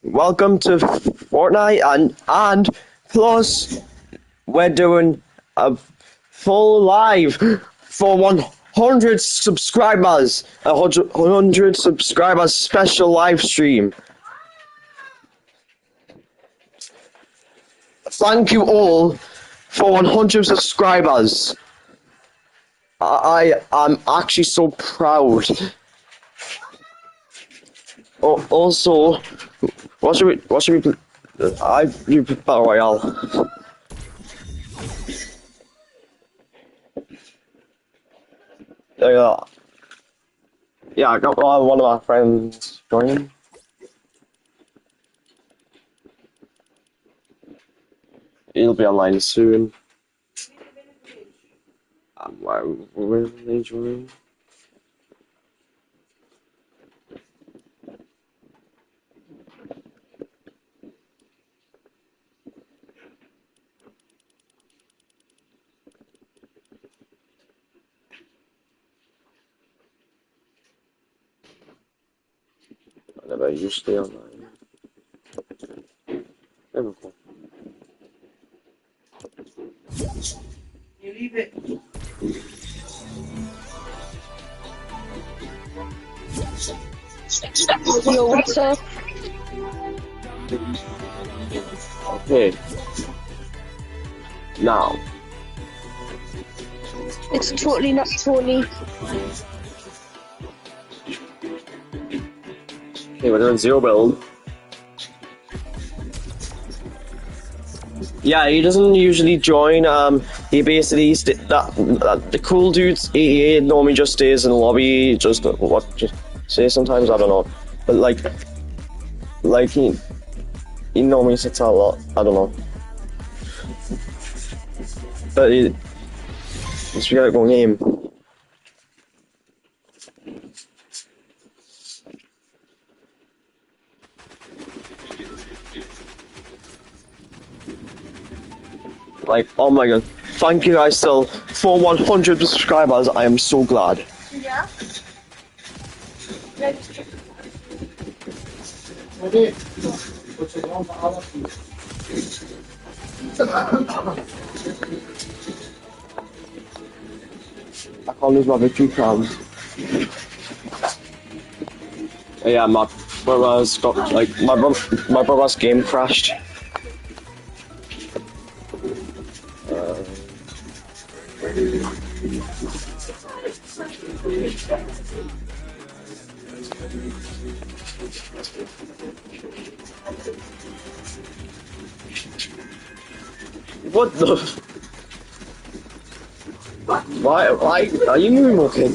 Welcome to Fortnite and plus we're doing a full live for 100 subscribers, 100 subscribers special live stream. Thank you all for 100 subscribers. I am actually so proud. Also, what should we play? You Battle Royale. Yeah, I got one of my friends joining. He'll be online soon. Where are they joining? I never used to stay online. Never cool. You leave it. Yo, what's up? Okay. Now. It's totally not Tony. Okay, we're doing zero build. Yeah, he doesn't usually join. He basically the cool dudes. He normally just stays in the lobby. Just say sometimes I don't know, but like he normally sits out a lot. I don't know, but let's get going game. Like, oh my god, thank you guys still for 100 subscribers. I am so glad. Yeah. I can't lose my victory crown. Yeah, my brother's got my brother's game crashed. What the? Why are you moonwalking?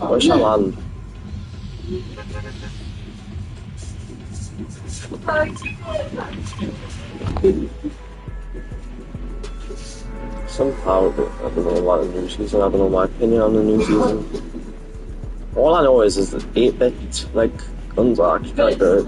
Where's your land? Somehow, I don't know about the new season, I don't know my opinion on the new season. All I know is that 8-bit, like, guns are actually quite good.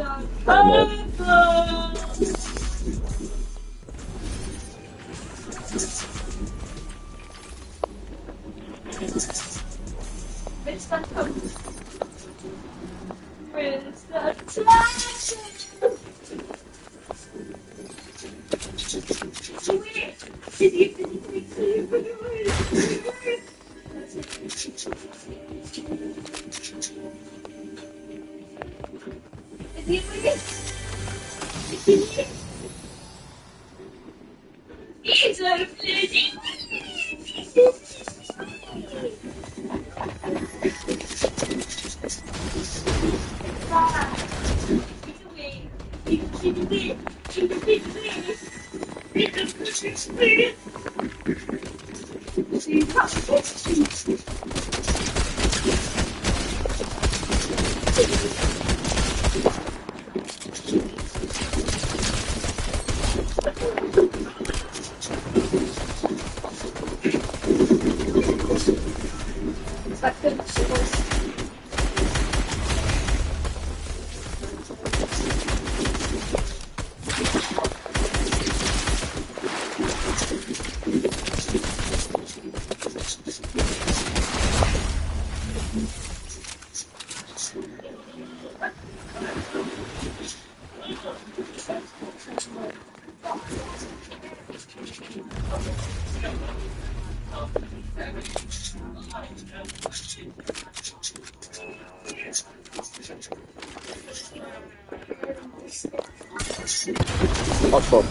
What for?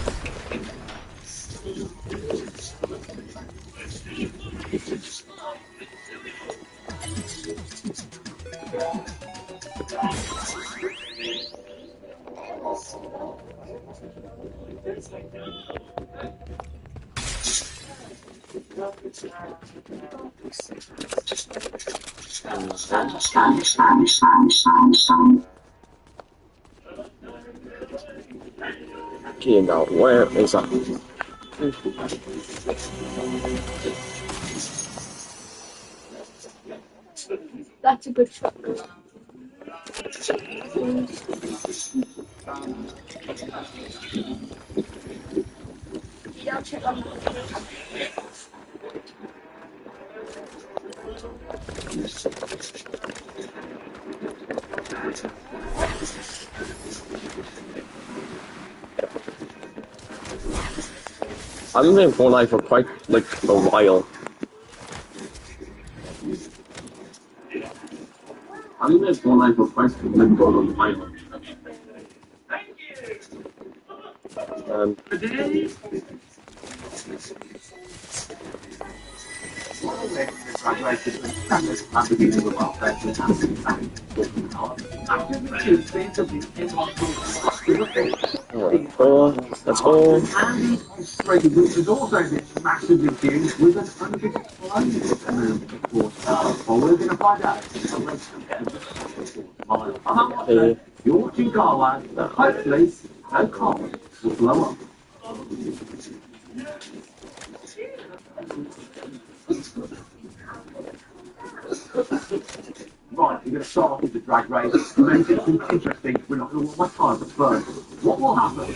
Okay, now where is that? That's a good shot. Yeah, I'll check on that. I've been playing Fortnite for quite like a while. I've been playing Fortnite for quite like a while. Let's go. And he's frustrated, which has also been massively huge with an undisclosed amount of water. Well, we're going to find out. You're watching Garland, hopefully, no comments will blow up. Right, we're going to start off with the drag race. To make it interesting, we're not going to want my time, but first, what will happen?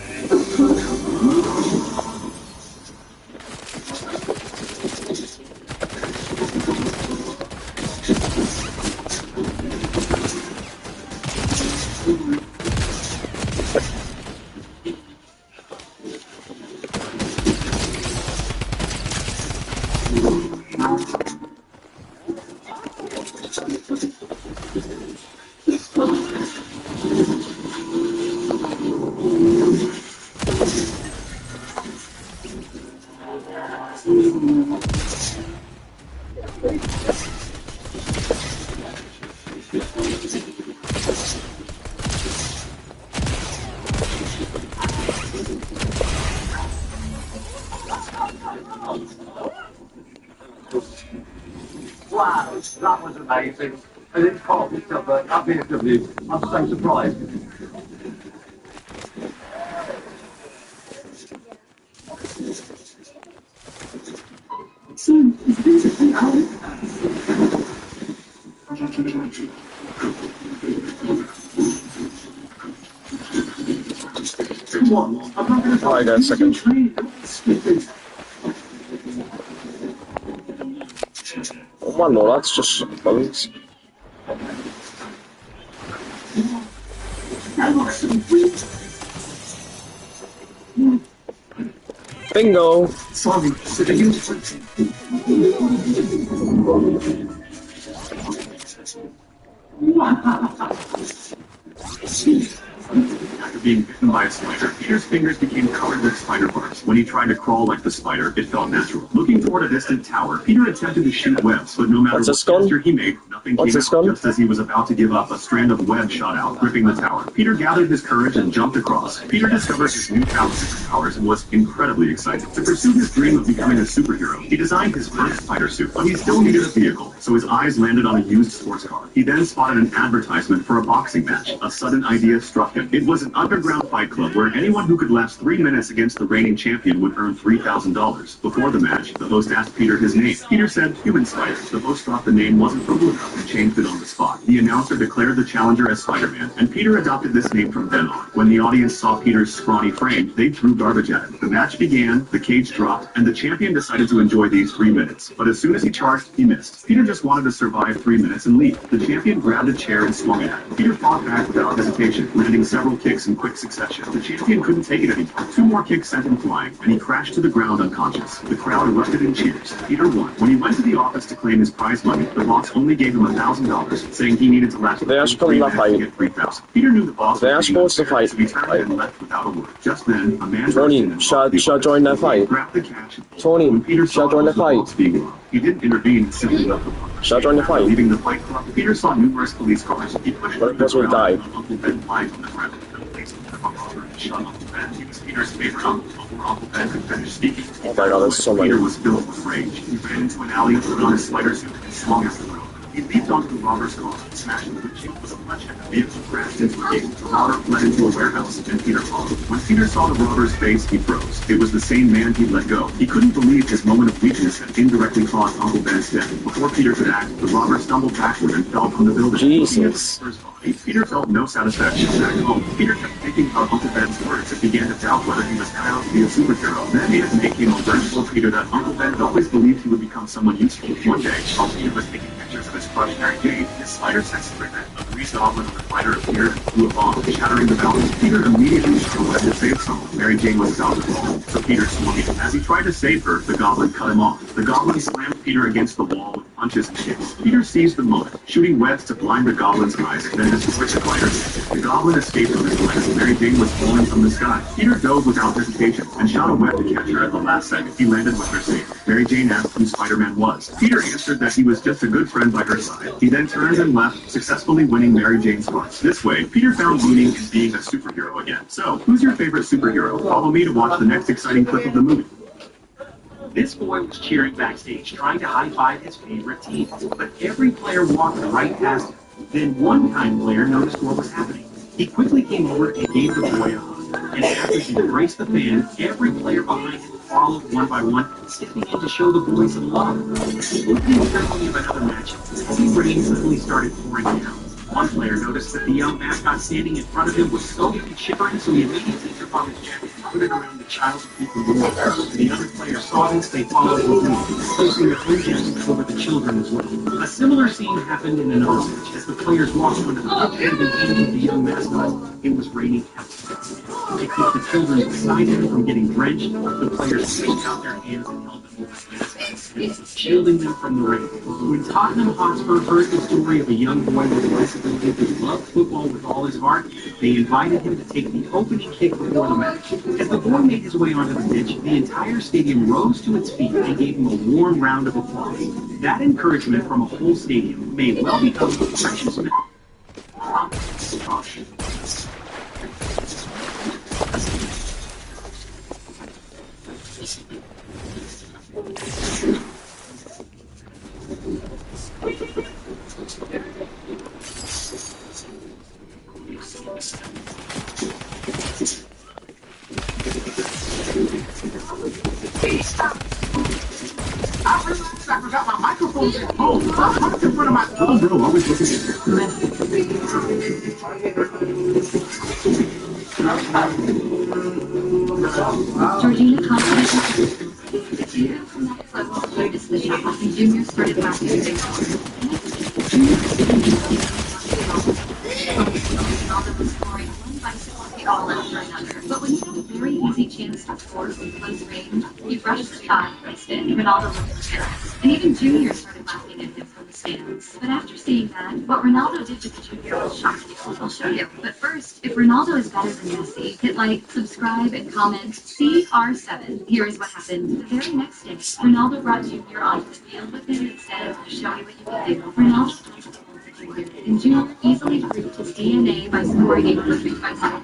Wow, that was amazing. And it's caught me up at BMW. I'm so surprised. Come on, I'm not going to Alright, guys, second. One more, that's just bugs. Bingo! Sorry, so you After being bitten by a spider, Peter's fingers became covered with spider barbs. When he tried to crawl like the spider, it felt natural. Looking toward a distant tower, Peter attempted to shoot webs, but no matter what gesture he made, nothing came out. Just as he was about to give up, a strand of web shot out, gripping the tower. Peter gathered his courage and jumped across. Peter discovered his newfound superpowers and was incredibly excited. To pursue his dream of becoming a superhero, he designed his first spider suit, but he still needed a vehicle, so his eyes landed on a used sports car. He then spotted an advertisement for a boxing match. A sudden idea struck him. It was an underground fight club where anyone who could last 3 minutes against the reigning champion would earn $3,000. Before the match, the host asked Peter his name. Peter said, Human Spider. The host thought the name wasn't from enough and changed it on the spot. The announcer declared the challenger as Spider-Man, and Peter adopted this name from then on. When the audience saw Peter's scrawny frame, they threw garbage at him. The match began, the cage dropped, and the champion decided to enjoy these 3 minutes. But as soon as he charged, he missed. Peter just wanted to survive 3 minutes and leave. The champion grabbed a chair and swung at him. Peter fought back without hesitation, landing several kicks in quick succession. The champion couldn't take it anymore. 2 more kicks sent him flying, and he crashed to the ground unconscious. The crowd erupted in cheers. Peter won. When he went to the office to claim his prize money, the boss only gave him him $1,000, saying he needed to last They are supposed to fight. to get $3,000. Peter knew the boss They are was being supposed to unfair, fight. so he turned and left without a word. Just then, a man Tony, burst in and shall join that fight. grabbed the cash. Tony, When Peter shall saw join it the was the fight. boss being robbed, he didn't intervene and simply left the park. Shall join the After fight. leaving the fight club, Peter saw numerous police cars. He pushed But of course we'll die. Uncle Ben lies on the ground. Shot Uncle Ben. He was Peter's favorite uncle. Before Uncle Ben could finish speaking, Oh my god, there's so many. Peter was filled with rage. He ran into an alley, put on his spider suit, and swung at the road. He leaped onto the robber's car and smashed into the windshield with a punch, and the vehicle crashed into a gate. The robber fled into a warehouse, and Peter followed. When Peter saw the robber's face, he froze. It was the same man he'd let go. He couldn't believe his moment of weakness had indirectly caused Uncle Ben's death. Before Peter could act, the robber stumbled backward and fell from the building. Jesus. Peter felt no satisfaction back home. Peter kept thinking about Uncle Ben's words and began to doubt whether he was cut out to be a superhero. Then it became alert told Peter that Uncle Ben always believed he would become someone useful. One day, while Peter was taking pictures of his crush Mary Jane, his spider sense triggered. A greased goblin of the spider appeared and threw a bomb, shattering the balance. Peter immediately shot a web to save someone. Mary Jane was about to fall, so Peter swung in. As he tried to save her, the goblin cut him off. The goblin slammed Peter against the wall with punches and kicks. Peter seized the moment, shooting webs to blind the goblin's eyes, then destroyed the spider. The goblin escaped from his legs. Mary Jane was falling from the sky. Peter dove without hesitation and shot a web to catch her at the last second. He landed with her safe. Mary Jane asked who Spider-Man was. Peter answered that he was just a good friend by her side. He then turned and left, successfully winning Mary Jane's heart. This way, Peter found meaning in being a superhero again. So, who's your favorite superhero? Follow me to watch the next exciting clip of the movie. This boy was cheering backstage, trying to high-five his favorite team, but every player walked right past him. Then one kind player noticed what was happening. He quickly came over and gave the boy a hug. And after he embraced the fan, every player behind him followed one by one, stepping in to show the boy some love. The opening ceremony of another match, heavy rain suddenly started pouring down. One player noticed that the young mascot standing in front of him was soaked and shivering, so he immediately took off his jacket and put it around the child to keep him warm. The other players saw this, they followed with him, placing the three jackets over the children as well. A similar scene happened in another match. As the players walked onto the pitch and handed the young mascot, it was raining heavily. To keep the children excited from getting drenched, the players reached out their hands and held them over the mascot's shielding them from the rain. When Tottenham Hotspur heard the story of a young boy with a disability who loved football with all his heart, they invited him to take the opening kick before the match. As the boy made his way onto the pitch, the entire stadium rose to its feet and gave him a warm round of applause. That encouragement from a whole stadium may well become a precious memory. I forgot my microphone's at home. I'm in front of my phone, bro. Always looking at Georgina confidently from that club noticed the shot and Junior started laughing at the Ronaldo was scoring one bicycle hit all after another. But when he had a very easy chance to score from close range, he brushed the shot instead. Ronaldo looked embarrassed. And even Junior started laughing at him from the stands. But after seeing that, what Ronaldo did to the Junior was shocking. I'll show you. But first, if Ronaldo is better than Messi, hit like, subscribe, and comment CR7. Here is what happened. The very next day, Ronaldo brought Junior onto the field with him and said, show me what you can do. Ronaldo passed the ball to Junior, and Junior easily proved his DNA by scoring a perfect bicycle.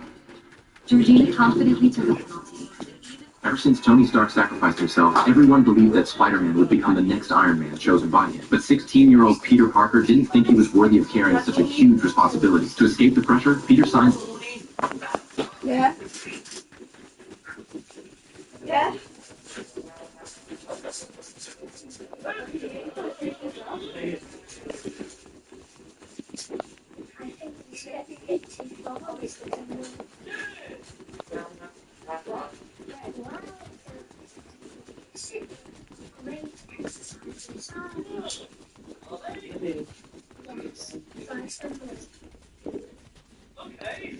Georgina confidently took a penalty. Ever since Tony Stark sacrificed himself, everyone believed that Spider-Man would become the next Iron Man chosen by him. But 16-year-old Peter Parker didn't think he was worthy of carrying such a huge responsibility. To escape the pressure, Peter signed... Yeah? Yeah? Okay.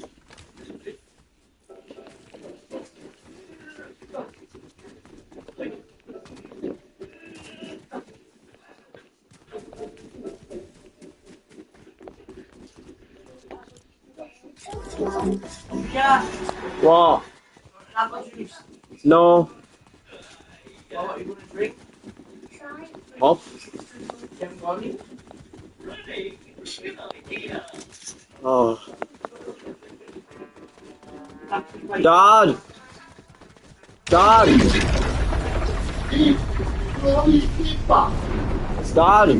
Yeah. What? Apple juice. No. What, you want to drink? Up. You haven't got any? Oh. Wait. Dad. Dad. Dad.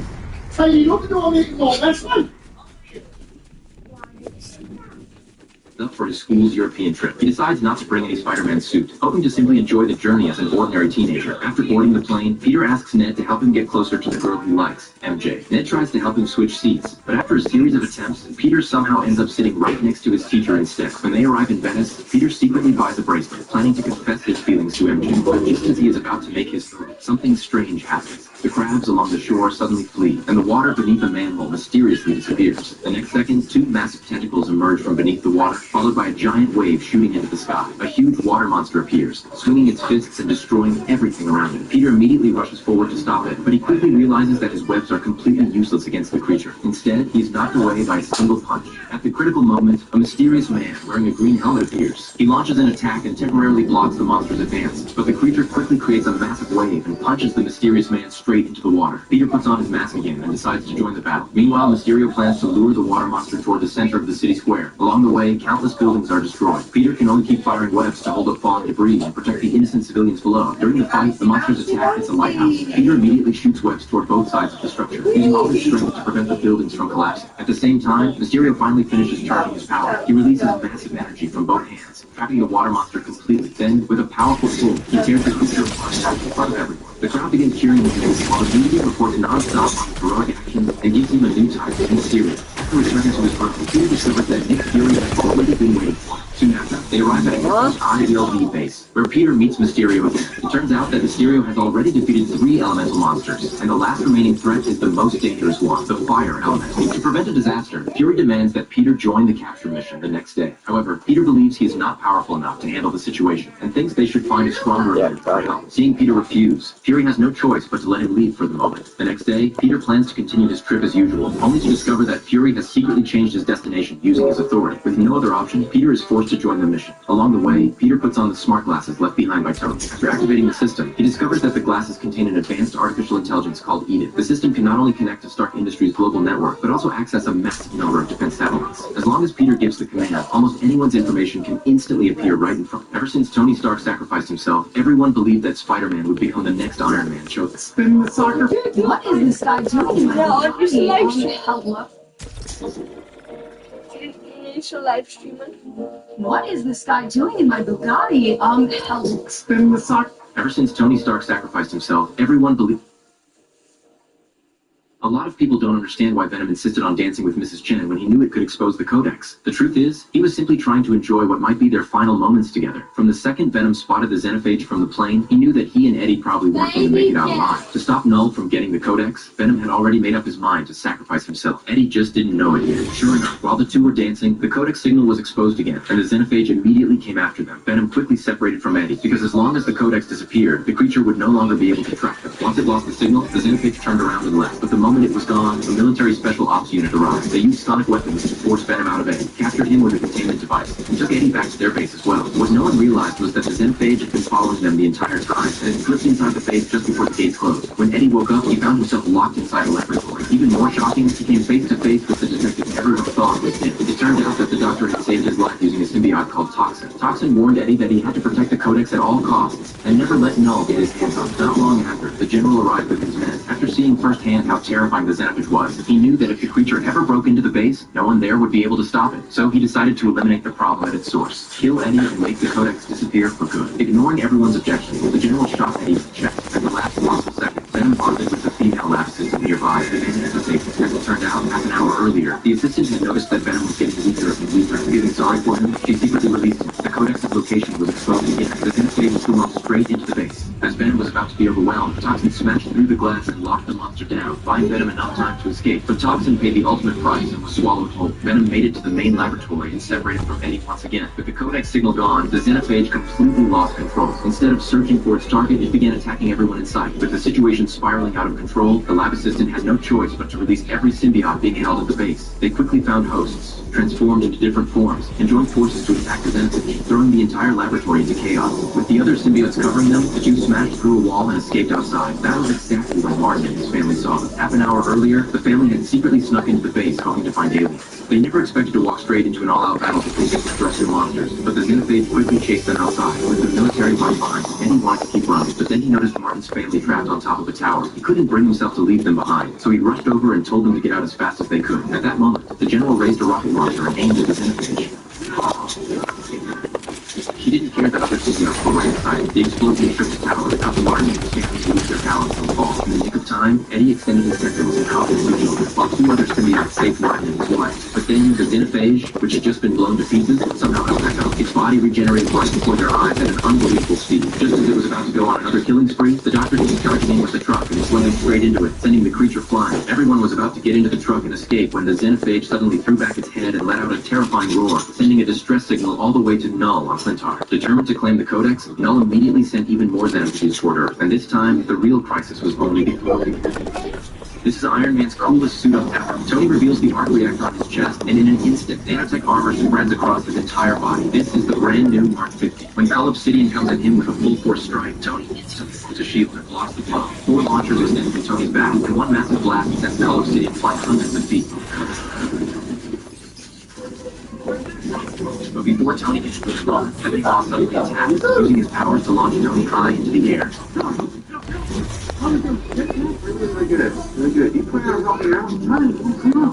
Up for his school's European trip. He decides not to bring any Spider-Man suit, hoping to simply enjoy the journey as an ordinary teenager. After boarding the plane, Peter asks Ned to help him get closer to the girl he likes, MJ. Ned tries to help him switch seats, but after a series of attempts, Peter somehow ends up sitting right next to his teacher instead. When they arrive in Venice, Peter secretly buys a bracelet, planning to confess his feelings to MJ. But just as he is about to make his move, something strange happens. The crabs along the shore suddenly flee, and the water beneath a manhole mysteriously disappears. The next second, two massive tentacles emerge from beneath the water, followed by a giant wave shooting into the sky. A huge water monster appears, swinging its fists and destroying everything around it. Peter immediately rushes forward to stop it, but he quickly realizes that his webs are completely useless against the creature. Instead, he is knocked away by a single punch. At the critical moment, a mysterious man wearing a green helmet appears. He launches an attack and temporarily blocks the monster's advance, but the creature quickly creates a massive wave and punches the mysterious man straight into the water. Peter puts on his mask again and decides to join the battle. Meanwhile, Mysterio plans to lure the water monster toward the center of the city square. Along the way, countless buildings are destroyed. Peter can only keep firing webs to hold up falling debris and protect the innocent civilians below. During the fight, the monster's attack hits a lighthouse. Peter immediately shoots webs toward both sides of the structure, using all his strength to prevent the buildings from collapsing. At the same time, Mysterio finally finishes charging his power. He releases massive energy from both hands, trapping the water monster completely. Then, with a powerful pull, he tears the creature apart in front of everyone. The crowd begins cheering his name, while the media reports non-stop on his heroic actions and gives him a new title, Mysterio. After returning to his room, Peter discovers that Nick Fury has already been waiting for him. Soon after, they arrive at a ILD base, where Peter meets Mysterio again. It turns out that Mysterio has already defeated 3 elemental monsters, and the last remaining threat is the most dangerous one, the fire elemental. To prevent a disaster, Fury demands that Peter join the capture mission the next day. However, Peter believes he is not powerful enough to handle the situation, and thinks they should find a stronger opponent for help. Seeing Peter refuse, Fury has no choice but to let him leave for the moment. The next day, Peter plans to continue his trip as usual, only to discover that Fury has secretly changed his destination using his authority. With no other option, Peter is forced to join the mission. Along the way, Peter puts on the smart glasses left behind by Tony. After activating the system, he discovers that the glasses contain an advanced artificial intelligence called Eden. The system can not only connect to Stark Industries' global network, but also access a massive number of defense satellites. As long as Peter gives the command, almost anyone's information can instantly appear right in front. Ever since Tony Stark sacrificed himself, everyone believed that Spider-Man would become the next Iron Man chosen. Spin the soccer. What is this guy doing? Hello. Live streaming. What is this guy doing in my Bugatti? Help. Spin the soccer. Ever since Tony Stark sacrificed himself, everyone believed. A lot of people don't understand why Venom insisted on dancing with Mrs. Chen when he knew it could expose the Codex. The truth is, he was simply trying to enjoy what might be their final moments together. From the second Venom spotted the Xenophage from the plane, he knew that he and Eddie probably weren't going to make it out alive. To stop Null from getting the Codex, Venom had already made up his mind to sacrifice himself. Eddie just didn't know it yet. Sure enough, while the two were dancing, the Codex signal was exposed again, and the Xenophage immediately came after them. Venom quickly separated from Eddie, because as long as the Codex disappeared, the creature would no longer be able to track them. Once it lost the signal, the Xenophage turned around and left. But the moment it was gone, a military special ops unit arrived. They used sonic weapons to force Venom out of Eddie, captured him with a containment device, and took Eddie back to their base as well. What no one realized was that the Xenophage had been following them the entire time, and had slipped inside the base just before the gates closed. When Eddie woke up, he found himself locked inside a laboratory. Even more shocking, he came face to face with the detective everyone thought was him. It turned out that the doctor had saved his life using a symbiote called Toxin. Toxin warned Eddie that he had to protect the Codex at all costs, and never let Null get his hands on it. Not long after, the general arrived with his men. After seeing firsthand how terrifying the Xenophage was, he knew that if the creature ever broke into the base, no one there would be able to stop it. So he decided to eliminate the problem at its source. Kill Eddie and make the Codex disappear for good. Ignoring everyone's objections, the general shot Eddie's chest. At the last possible second, Venom bonded with the female lab assistant nearby and managed to save him. As it turned out, half an hour earlier, the assistant had noticed that Venom was getting weaker and weaker. Feeling sorry for him, she secretly released him. The Codex's location was exposed again. The Xenophage flew off straight into the base. As Venom was about to be overwhelmed, Toxin smashed through the glass and locked the monster down, buying Venom enough time to escape. But Toxin paid the ultimate price and was swallowed whole. Venom made it to the main laboratory and separated from Eddie once again. With the Codex signal gone, the Xenophage completely lost control. Instead of searching for its target, it began attacking everyone in sight. With the situation spiraling out of control, the lab assistant had no choice but to release every symbiote being held at the base. They quickly found hosts, transformed into different forms and joined forces to attack the Zenithage, throwing the entire laboratory into chaos. With the other symbiotes covering them, the two smashed through a wall and escaped outside. That was exactly what Martin and his family saw. Half an hour earlier, the family had secretly snuck into the base hoping to find aliens. They never expected to walk straight into an all-out battle between extraterrestrial monsters, but the Xenophage quickly chased them outside, with the military right behind them, and he wanted to keep running. But then he noticed Martin's family trapped on top of a tower. He couldn't bring himself to leave them behind, so he rushed over and told them to get out as fast as they could. At that moment, the general raised a rocket launcher and aimed at the Xenophage. He didn't care that other symbiotes were right inside. The explosion shook the tower, causing Martin and his family to lose their balance and fall. In the nick of time, Eddie extended his tentacles and caught his new children, while two other symbiotes saved Martin and his wife. But then the Xenophage, which had just been blown to pieces, somehow held back up. Its body regenerated right before their eyes at an unbelievable speed. Just as it was about to go on another killing spree, the doctor came charging in with the truck and slammed straight into it, sending the creature flying. Everyone was about to get into the truck and escape when the Xenophage suddenly threw back its head and let out a terrifying roar, sending a distress signal all the way to Null on Centaur. Determined to claim the Codex, Null immediately sent even more Xenophages toward Earth, and this time, the real crisis was only beginning. This is Iron Man's coolest suit up ever. Tony reveals the arc reactor on his chest, and in an instant, nanotech armor spreads across his entire body. This is the brand new Mark 50. When Cull Obsidian comes at him with a full force strike, Tony instantly puts a shield and blocks the blow. 4 launchers extend from Tony's back, and one massive blast sends Cull Obsidian flying hundreds of feet. But before Tony gets to the spawn, Ebony Maw suddenly attacks, using his powers to launch Tony high into the air.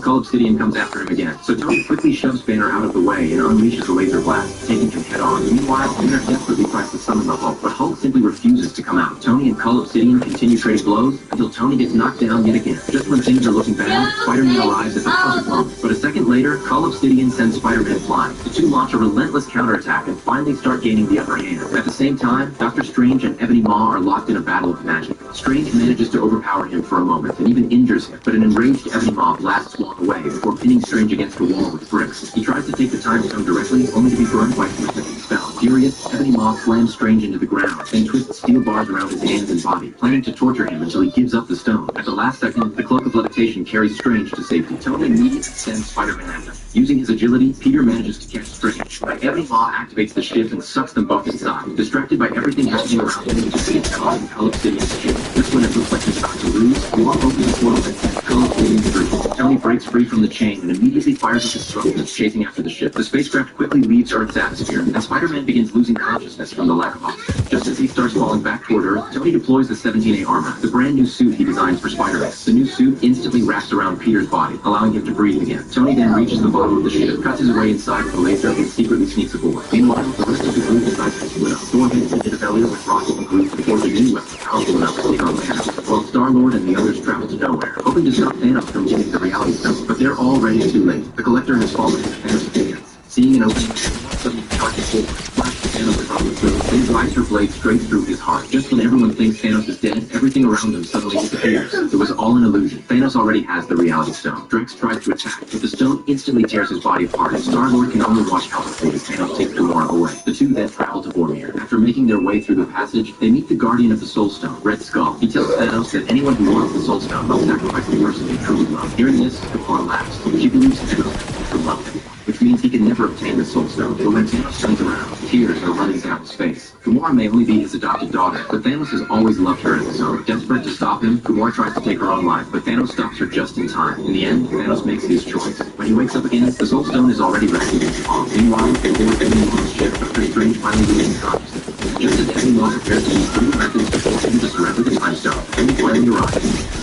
Cull Obsidian comes after him again, so Tony quickly shoves Banner out of the way and unleashes a laser blast, taking him head on. Meanwhile, Banner desperately tries to summon the Hulk, but Hulk simply refuses to come out. Tony and Cull Obsidian continue trading blows until Tony gets knocked down yet again. Just when things are looking bad, Spider-Man arrives at the perfect moment. But a second later, Cull Obsidian sends Spider-Man flying. The two launch a relentless counterattack and finally start gaining the upper hand. At the same time, Doctor Strange and Ebony Maw are locked in a battle of magic. Strange manages to overpower him for a moment and even injures him, but an enraged Ebony Maw blasts Wong away before pinning Strange against the wall with bricks. He tries to take the Time Stone directly, only to be burned by Twisted spell. Furious, Ebony Maw slams Strange into the ground, then twists steel bars around his hands and body, planning to torture him until he gives up the stone. At the last second, the Cloak of Levitation carries Strange to safety. Tony immediately sends Spider-Man at him. Using his agility, Peter manages to catch Strange. Ebony Maw activates the ship and sucks them both inside. Distracted by everything happening around him, he just gets caught in Cull Obsidian's ship. Just when it looks like he's about to lose, Wong opens the portal and sends Cull Obsidian free. Tony breaks free from the chain and immediately fires up his throne that's chasing after the ship. The spacecraft quickly leaves Earth's atmosphere, and Spider-Man begins losing consciousness from the lack of oxygen. Just as he starts falling back toward Earth, Tony deploys the 17A armor, the brand new suit he designs for Spider-Man. The new suit instantly wraps around Peter's body, allowing him to breathe again. Tony then reaches the bottom of the ship, cuts his way inside with a laser, and secretly sneaks aboard. Meanwhile, the rest of the group decides to split up. Thor heads into the failure with Rocket and Groot to forge a new weapon powerful enough to take on Thanos, while Star-Lord and the others travel to nowhere, hoping to stop Thanos from getting the Reality Stone. But they're already too late. The Collector has fallen into Thanos' hands. Seeing an opening, suddenly charges forward, flashes Thanos on the throat, then drives her blade straight through his heart. Just when everyone thinks Thanos is dead, everything around him suddenly disappears. It was all an illusion. Thanos already has the Reality Stone. Drax tries to attack, but the stone instantly tears his body apart, and Star-Lord can only watch helplessly as Thanos takes Gamora away. The two then travel to Vormir. After making their way through the passage, they meet the Guardian of the Soul Stone, Red Skull. He tells Thanos that anyone who wants the Soul Stone must sacrifice the person they truly love. Hearing this, Gamora laughs. She believes Thanos to love him, which means he can never obtain the Soul Stone. But when Thanos turns around, tears are running down his face. Gamora may only be his adopted daughter, but Thanos has always loved her as his own. Desperate to stop him, Gamora tries to take her own life, but Thanos stops her just in time. In the end, Thanos makes his choice. When he wakes up again, the Soul Stone is already resting in his palm. Meanwhile, aboard Ebony Maw's ship, Doctor Strange finally loses consciousness. Just as Ebony Maw prepares to use new methods to force him to surrender the Time Stone, Tony finally arrives.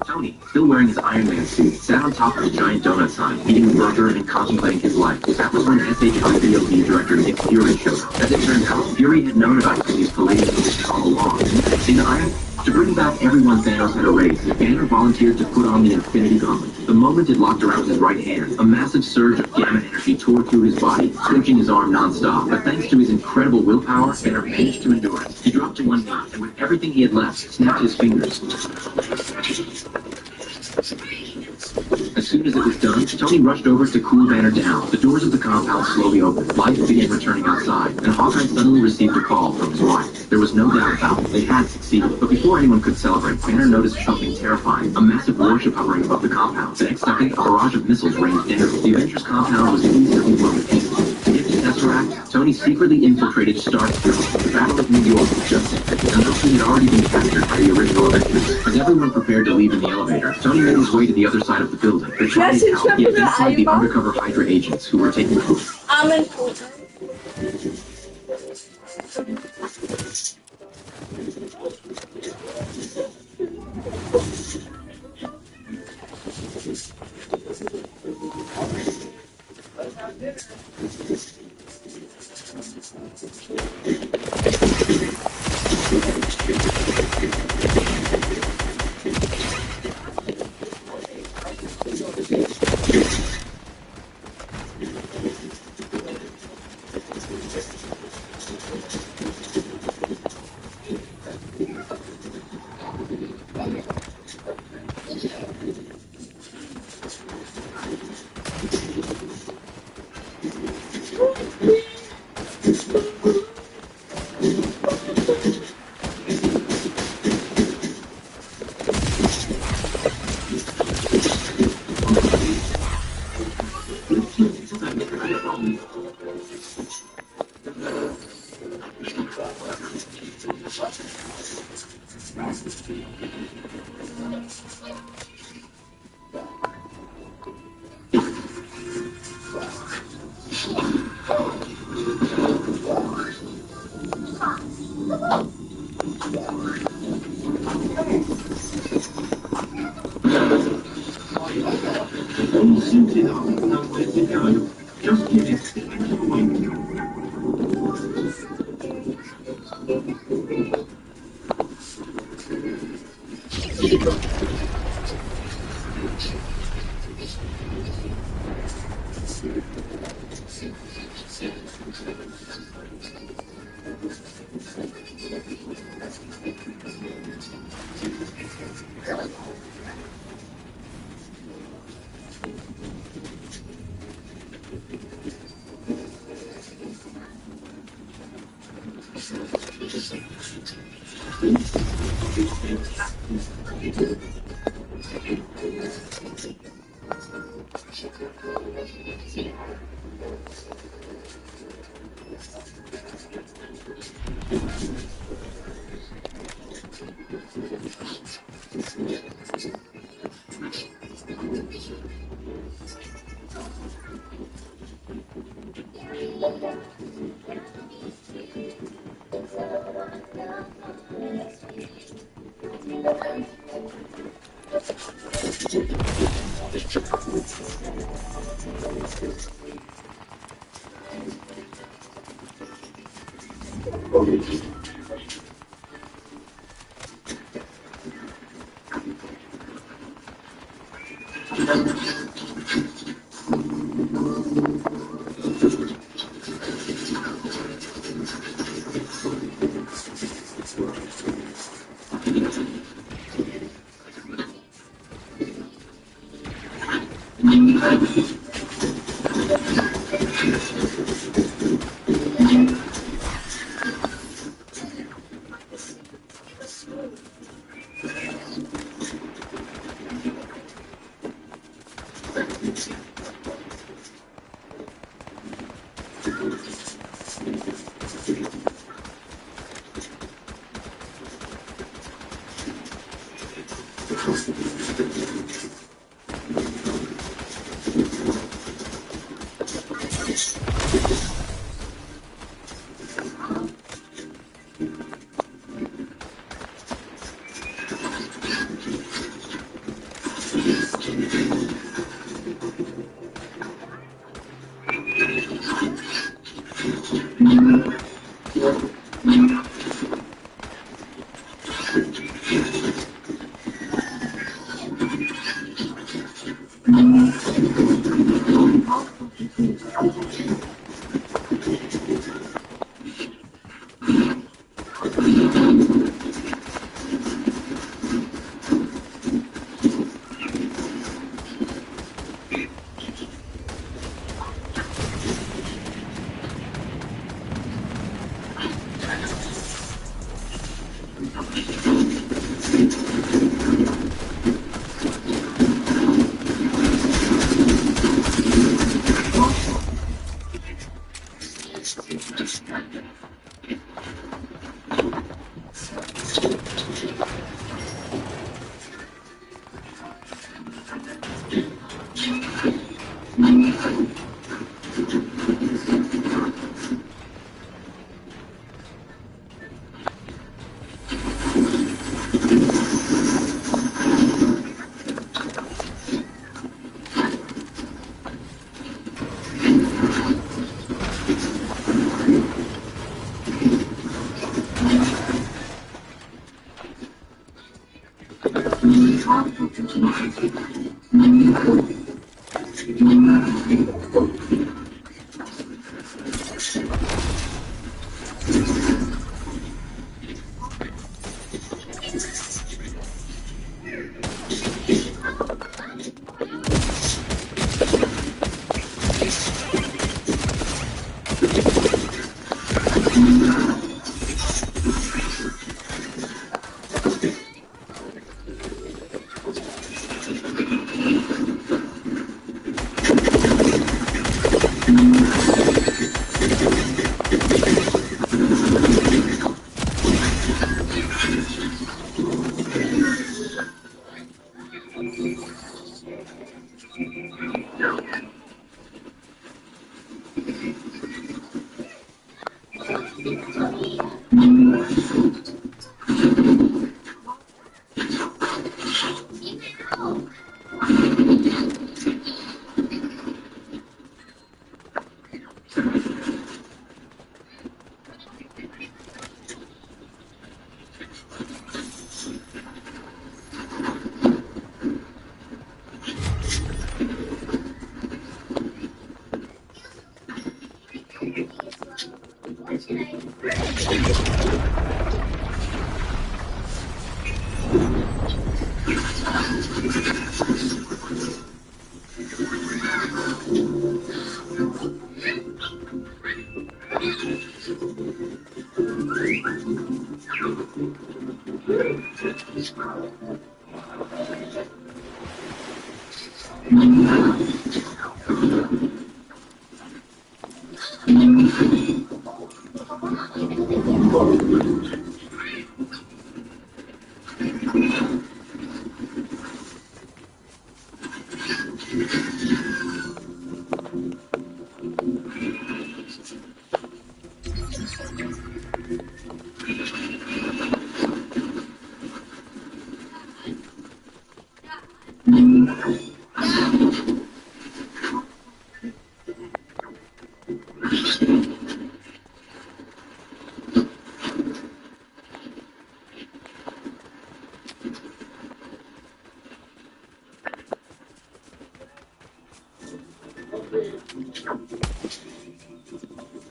Tony, still wearing his Iron Man suit, sat on top of a giant donut sign, eating a burger and contemplating his life. That was when SHI video game director Nick Fury showed up. As it turned out, Fury had known about these Palladium all along. In Iron, to bring back everyone Thanos had erased, Banner volunteered to put on the Infinity Gauntlet. The moment it locked around his right hand, a massive surge of gamma energy tore through his body, scorching his arm non-stop. But thanks to his incredible willpower, Banner managed to endure it. He dropped to one knee, and with everything he had left, snapped his fingers. As soon as it was done, Tony rushed over to cool Banner down. The doors of the compound slowly opened. Life began returning outside, and Hawkeye suddenly received a call from his wife. There was no doubt about it. They had succeeded. But before anyone could celebrate, Banner noticed something terrifying. A massive warship hovering above the compound. The next second, a barrage of missiles rained down. The Avengers compound was instantly blown to pieces. To get to Tesseract, Tony secretly infiltrated Stark City. The Battle of New York was just ended, and those who had already been captured by the original Avengers. As everyone prepared to leave in the elevator, Tony made his way to the other side of the building. The Chinese help, he identified the undercover Hydra agents who were taking over. Amen. Just kidding.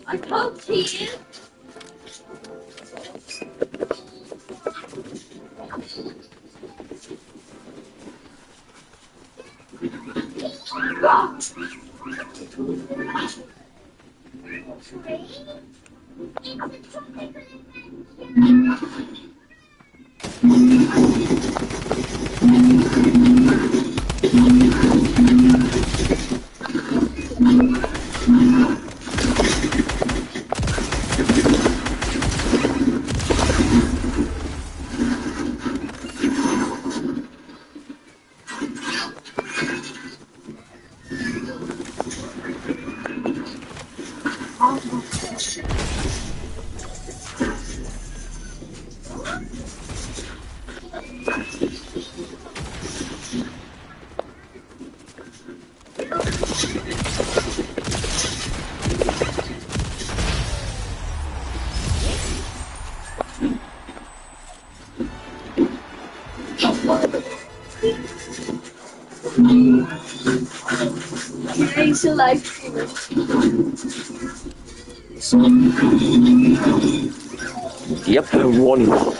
I can't see it. It's a live streamer. Yep, one.